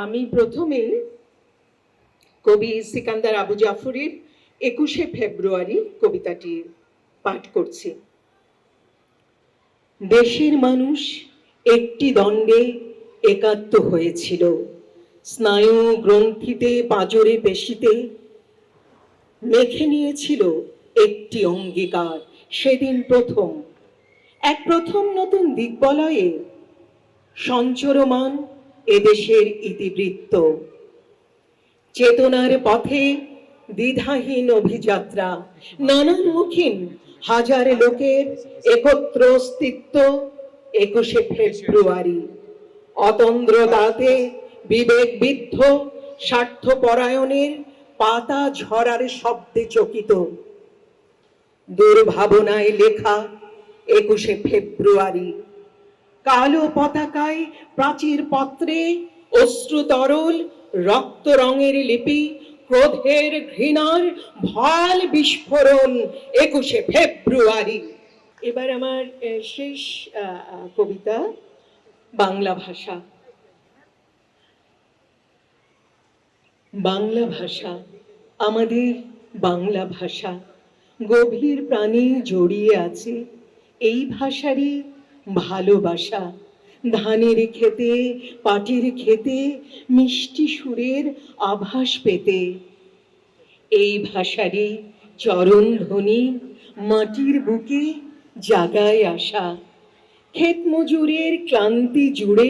আমি প্রথমে কবি সিকান্দার আবু জাফরের ২১শে ফেব্রুয়ারি কবিতাটি পাঠ করছি। দেশের মানুষ একটি দণ্ডে একাত্ম হয়েছিল, স্নায়ু গ্রন্থিতে পাঁজরে পেশিতে মেখে নিয়েছিল একটি অঙ্গীকার। সেদিন প্রথম নতুন দিগ্বলয়ে সঞ্চরমান এদেশের ইতিবৃত্ত, চেতনার পথে দ্বিধাহীন অভিযাত্রা, নানানমুখীন হাজার লোকের একত্র অস্তিত্ব। ২১শে ফেব্রুয়ারি অতন্দ্রতাতে বিবেক বিদ্ধ স্বার্থপরায়ণের পাতা ঝরার শব্দে চকিত, দুর্ভাবনায় লেখা ২১শে ফেব্রুয়ারি। কালো পতাকায় প্রাচীর পত্রে অশ্রু তরল রক্ত রঙের লিপি, ক্রোধের ঘৃণার ভয়াল বিস্ফোরণ ২১শে ফেব্রুয়ারি। এবার আমার শেষ কবিতা, বাংলা ভাষা। বাংলা ভাষা, আমাদের বাংলা ভাষা গভীর প্রাণে জড়িয়ে আছে এই ভাষারই ভালোবাসা। ধানের খেতে পাটের খেতে মিষ্টি সুরের আভাস পেতে এই ভাষারই চরণ ধ্বনি মাটির বুকে জাগায় আসা। ক্ষেত মজুরের ক্লান্তি জুড়ে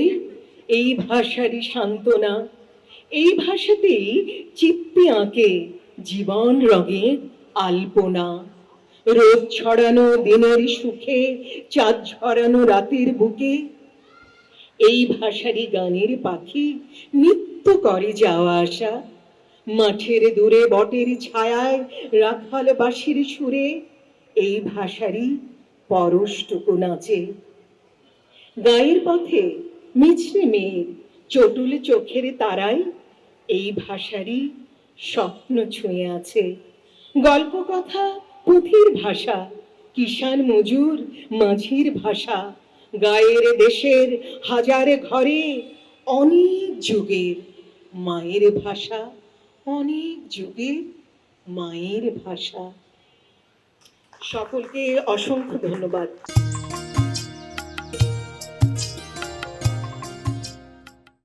এই ভাষারই সান্ত্বনা। এই ভাষাতেই চিত্তে আঁকে জীবন রঙে আলপনা। রোদ ছড়ানো দিনের সুখে, চাঁদ ঝরানো রাতের বুকে এই ভাষারই গানের পাখি নিত্য করে যাওয়া আসা। মাঠের দূরে বটের ছায়ায় রাখাল বাঁশির সুরে এই ভাষারই পরশটুকু নাচে। গায়ের পথে মিছরে মেয়ের চটুল চোখের তারায় এই ভাষারই স্বপ্ন ছুঁয়ে আছে। গল্প কথা পুঁথির ভাষা, কিষান মজুর মাঝির ভাষা, গায়ের দেশের হাজার ঘরে অনেক যুগের মায়ের ভাষা, অনেক যুগের মায়ের ভাষা। সকলকে অসংখ্য ধন্যবাদ।